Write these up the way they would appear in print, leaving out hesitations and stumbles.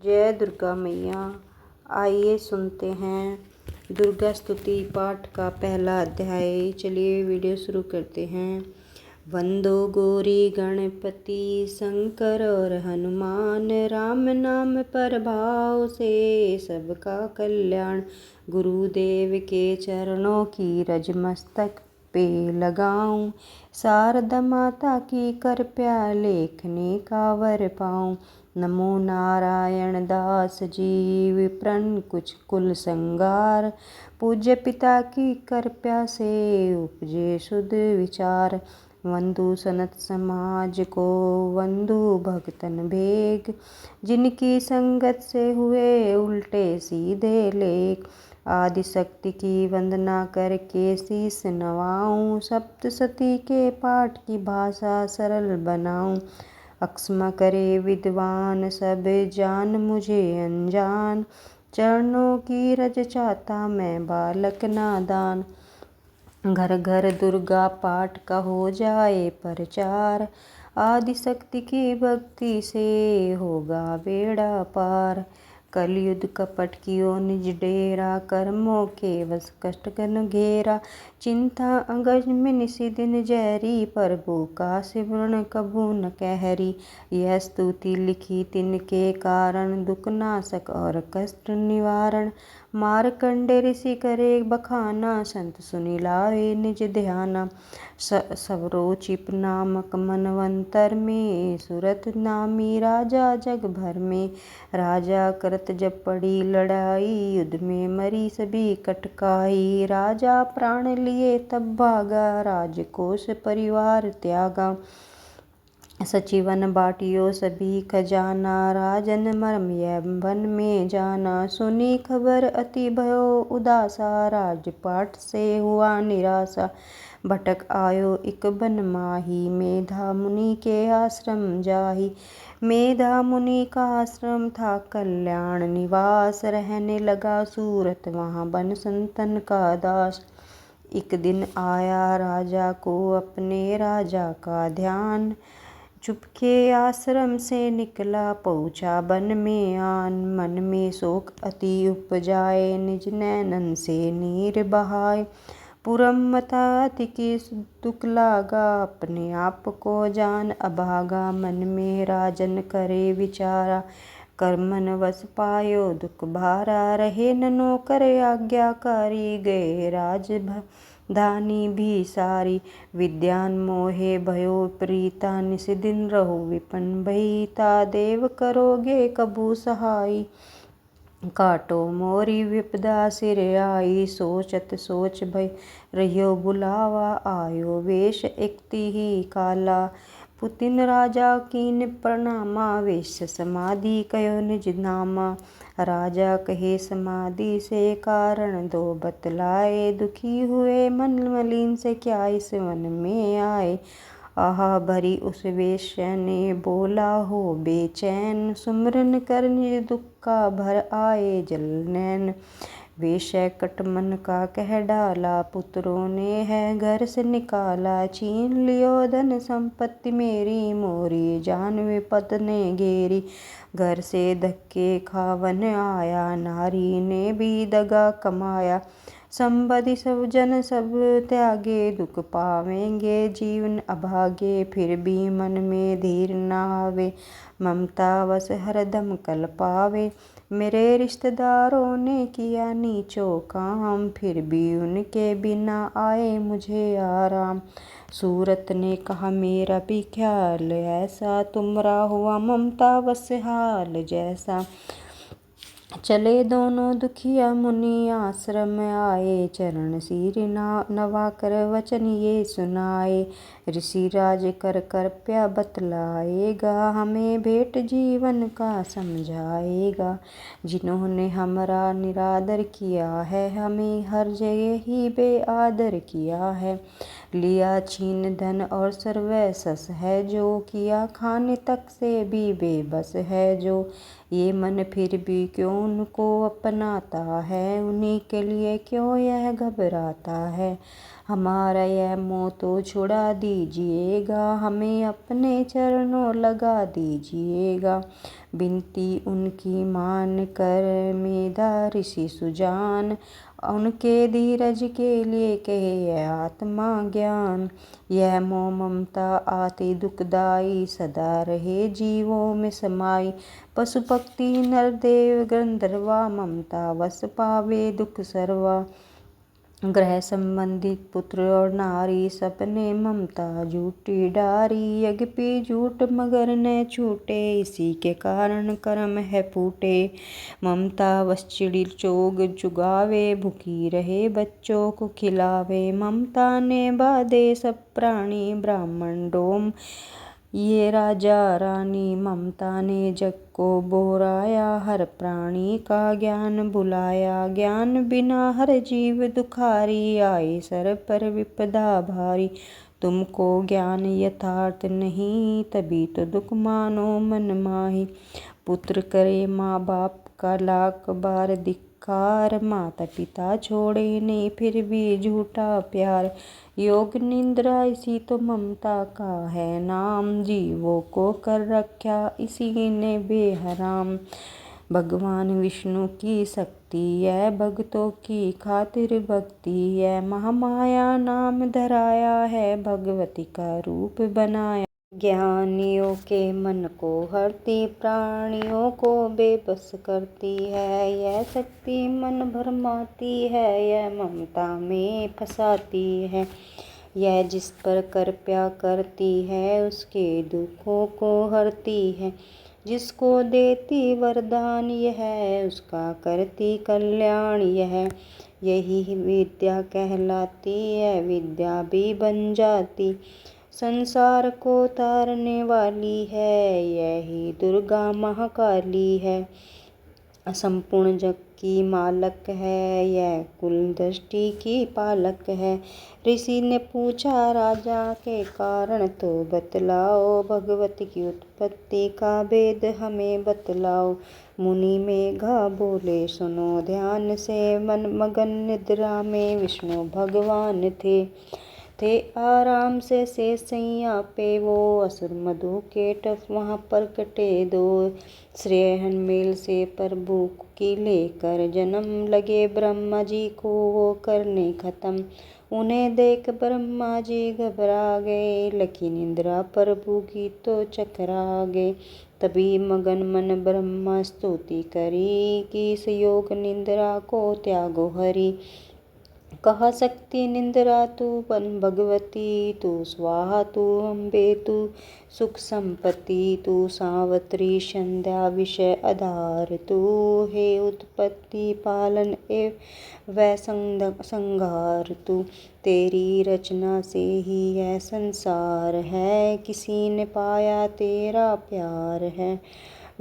जय दुर्गा मैया। आइए सुनते हैं दुर्गा स्तुति पाठ का पहला अध्याय। चलिए वीडियो शुरू करते हैं। वंदो गौरी गणपति शंकर और हनुमान, राम नाम पर भाव से सबका कल्याण। गुरुदेव के चरणों की रज मस्तक पे लगाऊं, शारदा माता की कृपा लेखने का वर पाऊं। नमो नारायण दास जी विप्रन कुछ कुल संगार, पूज्य पिता की कृपा से उपजे शुद्ध विचार। वंदु सनत समाज को वंदु भक्तन भेग, जिनकी संगत से हुए उल्टे सीधे लेख। आदि शक्ति की वंदना करके शीस नवाऊं, सप्तशती के पाठ की भाषा सरल बनाऊं। अक्षमा करे विद्वान सब जान मुझे अनजान, चरणों की रज चाहता मैं बालक नादान। घर घर दुर्गा पाठ का हो जाए प्रचार, आदि शक्ति की भक्ति से होगा बेड़ा पार। कलयुग कपट कियो निज डेरा, कर्मों के वश कष्ट घन घेरा। चिंता अगज में निशि दिन जहरी, प्रभु का सिमरन कबू न कहरी। यह स्तुति लिखी तिनके कारण, दुख नाशक और कष्ट निवारण। मार्कंडे ऋषि करे बखाना, संत सुनि लावे निज ध्याना। सवरोचिप नामक मनवंतर में, सुरत नामी राजा जग भर में। राजा करत जब पड़ी लड़ाई, युद्ध में मरी सभी कटकाई। राजा प्राण लिए तब भागा, राजकोष परिवार त्यागा। सचिवन बाटियो सभी खजाना, राजन मर्म यह वन में जाना। सुनी खबर अति भयो उदासा, राजपाट से हुआ निराशा। भटक आयो इक बन माही, मेधा मुनि के आश्रम जाही। मेधा मुनि का आश्रम था कल्याण निवास, रहने लगा सूरत वहाँ बन संतन का दास। एक दिन आया राजा को अपने राजा का ध्यान, चुपके आश्रम से निकला पहुँचा बन में आन। मन में शोक अति उपजाए, निज नैनन से नीर बहाए। पुरमता अति की दुख लागा, अपने आप को जान अभागा। मन में राजन करे विचारा, कर्मन वश पायो दुख भारा। रहे न नौकर आज्ञाकारी, गए राज धानी भी सारी। विद्यान मोहे भयो प्रीता, निस दिन रहो विपन भईता। देव करोगे कबू सहाई, काटो मोरी विपदा सिर आई। सोचत सोच भय रहियो बुलावा, आयो वेश एकति ही काला। पुतिन राजा कीन प्रणामा, वेश समाधि कयो निज नामा। राजा कहे समाधि से कारण दो बतलाए, दुखी हुए मन मलिन से क्या इस वन में आए। आहा भरी उस वेश्या ने बोला हो बेचैन, सुमरन कर निज दुख का भर आए जल नैन। वेश्या कट मन का कह डाला, पुत्रों ने है घर से निकाला। छीन लियो धन संपत्ति मेरी, मोरी जान विपद ने घेरी। घर से धक्के खावन आया, नारी ने भी दगा कमाया। संबंधी सब जन सब त्यागे, दुख पावेंगे जीवन अभागे। फिर भी मन में धीर न आवे, ममता वश हरदम कल पावे। मेरे रिश्तेदारों ने किया नीचो काम, फिर भी उनके बिना आए मुझे आराम। सूरत ने कहा मेरा भी ख्याल ऐसा, तुमरा हुआ ममता वश हाल जैसा। चले दोनों दुखिया मुनि आश्रम आए, चरण सिर नवा कर वचन ये सुनाए। ऋषि राज कर कृपया बतलाएगा, हमें भेंट जीवन का समझाएगा। जिन्होंने हमारा निरादर किया है, हमें हर जगह ही बेआदर किया है। लिया छीन धन और सर्वसस है जो, किया खाने तक से भी बेबस है जो। ये मन फिर भी क्यों उनको अपनाता है, उन्हीं के लिए क्यों यह घबराता है। हमारा यह मोह तो छुड़ा दीजिएगा, हमें अपने चरणों लगा दीजिएगा। बिनती उनकी मान कर मेधा ऋषि सुजान, उनके धीरज के लिए कहे यह आत्मा ज्ञान। यह मोह ममता आती दुखदाई, सदा रहे जीवों में समाई। पशु पक्षी नर देव गंधर्वा, ममता वश पावे दुख सर्वा। ग्रह संबंधित पुत्र और नारी, सपने ममता झूठी डारी। यज्ञपि झूठ मगर न छूटे, इसी के कारण कर्म है फूटे। ममता वश चिड़ी चोग चुगावे, भूखी रहे बच्चों को खिलावे। ममता ने बाधे सब प्राणी, ब्राह्मण डोम ये राजा रानी। ममता ने जग को बोराया, हर प्राणी का ज्ञान बुलाया। ज्ञान बिना हर जीव दुखारी, आए सर पर विपदा भारी। तुमको ज्ञान यथार्थ नहीं, तभी तो दुख मानो मन माही। पुत्र करे माँ बाप का लाख बार धिक्कार, माता पिता छोड़े नहीं फिर भी झूठा प्यार। योग निंद्रा इसी तो ममता का है नाम, जीवों को कर रखा इसी ने बेहराम। भगवान विष्णु की शक्ति है, भक्तों की खातिर भक्ति है। महामाया नाम धराया है, भगवती का रूप बनाया। ज्ञानियों के मन को हरती, प्राणियों को बेबस करती है। यह शक्ति मन भरमाती है, यह ममता में फंसाती है। यह जिस पर कृपा करती है, उसके दुखों को हरती है। जिसको देती वरदान यह, उसका करती कल्याण यह। यही विद्या कहलाती है, विद्या भी बन जाती। संसार को तारने वाली है, यही दुर्गा महाकाली है। संपूर्ण जग की मालक है, यह कुल दृष्टि की पालक है। ऋषि ने पूछा राजा के कारण तो बतलाओ, भगवती की उत्पत्ति का भेद हमें बतलाओ। मुनि मेघा बोले सुनो ध्यान से, मन मगन निद्रा में विष्णु भगवान थे आराम से सैया पे वो। असुर मधु के टफ वहाँ पर कटे दो। श्रेयहन मेल से प्रभु की लेकर जन्म, लगे ब्रह्मा जी को वो करने खत्म। उन्हें देख ब्रह्मा जी घबरा गए, लकी निंद्रा प्रभु की तो चकरा गए। तभी मगन मन ब्रह्मा स्तुति करी, कि इस योग निंद्रा को त्यागो हरि। कहा शक्ति निंद्रा तू बन भगवती, तू स्वाहा तू अम्बे तू सुख संपत्ति। तू सावत्री संध्या विषय आधार, तू हे उत्पत्ति पालन एवं वै संहार। तू तेरी रचना से ही यह संसार है, किसी ने पाया तेरा प्यार है।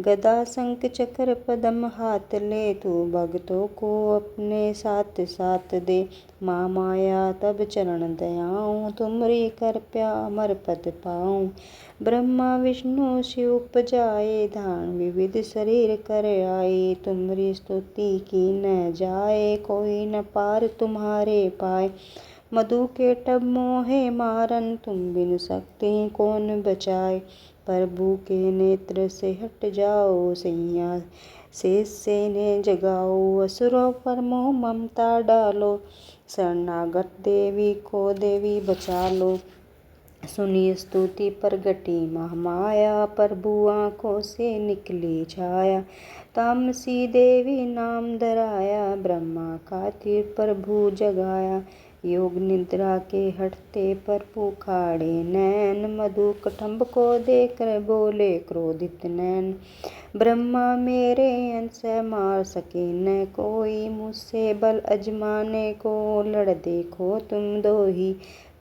गदा शंख चक्र पद्म हाथ ले, तू भक्तों को अपने साथ साथ दे। माँ माया तब चरण दयाऊँ, तुमरी कृपया अमर पद पाऊँ। ब्रह्मा विष्णु शिव उपजाए, धान विविध शरीर कर आए। तुमरी स्तुति की न जाए, कोई न पार तुम्हारे पाए। मधु के टब मोहे मारन, तुम बिन शक्ति कौन बचाए। प्रभु के नेत्र से हट जाओ, सैया शेष से ने जगाओ। असुरों पर मोह ममता डालो, शरणागत देवी को देवी बचा लो। सुनी स्तुति प्रगटी महामाया, प्रभु आँखों से निकली छाया। तामसी देवी नाम धराया, ब्रह्मा खातिर प्रभु जगाया। योग निद्रा के हटते प्रभु खाड़े नैन, मधु कटम्ब को देखकर बोले क्रोधित नैन। ब्रह्मा मेरे अंश मार सके न कोई, मुझसे बल अजमाने को लड़ देखो तुम दो ही।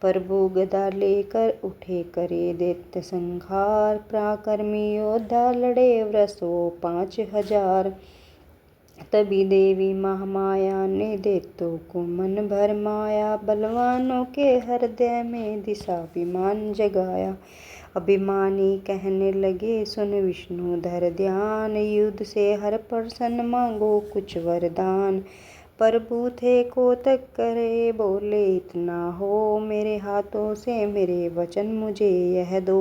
प्रभु गदा लेकर उठे करे दैत्य संहार, पराक्रमी योद्धा लड़े वृषो 5000। तभी देवी महामाया ने दैत्यों को मन भर माया, बलवानों के हृदय में दिशाभिमान जगाया। अभिमानी कहने लगे सुन विष्णु धर ध्यान, युद्ध से हर प्रसन्न मांगो कुछ वरदान। प्रभु थे कोतक करे, बोले इतना हो मेरे हाथों से, मेरे वचन मुझे यह दो।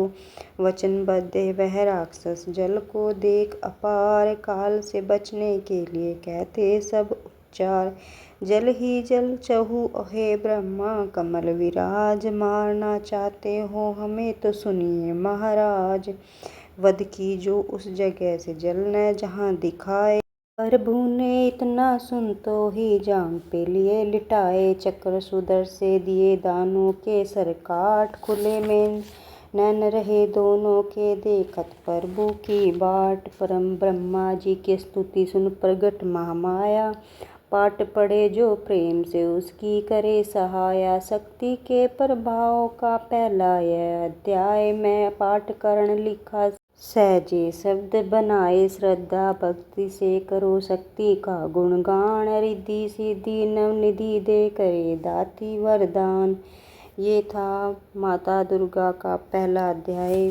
वचन बद्धे वह राक्षस, जल को देख अपार, काल से बचने के लिए कहते सब उपचार। जल ही जल चहु हे ब्रह्मा, कमल विराज, मारना चाहते हो हमें तो सुनिए महाराज। वध की जो उस जगह से जल न जहाँ दिखाए, प्रभु ने इतना सुन तो ही जांग पे लिए लिटाए। चक्र सुदर से दिए दानों के सर काट, खुले में नैन रहे दोनों के, देखत प्रभु की बाट। परम ब्रह्मा जी की स्तुति सुन प्रगट महामाया, पाट पड़े जो प्रेम से उसकी करे सहाया। शक्ति के प्रभाव का पहला यह अध्याय, मैं पाठ करण लिखा सहजे शब्द बनाए। श्रद्धा भक्ति से करो शक्ति का गुणगान, रिद्धि सिद्धि नवनिधि दे करे दाती वरदान। ये था माता दुर्गा का पहला अध्याय।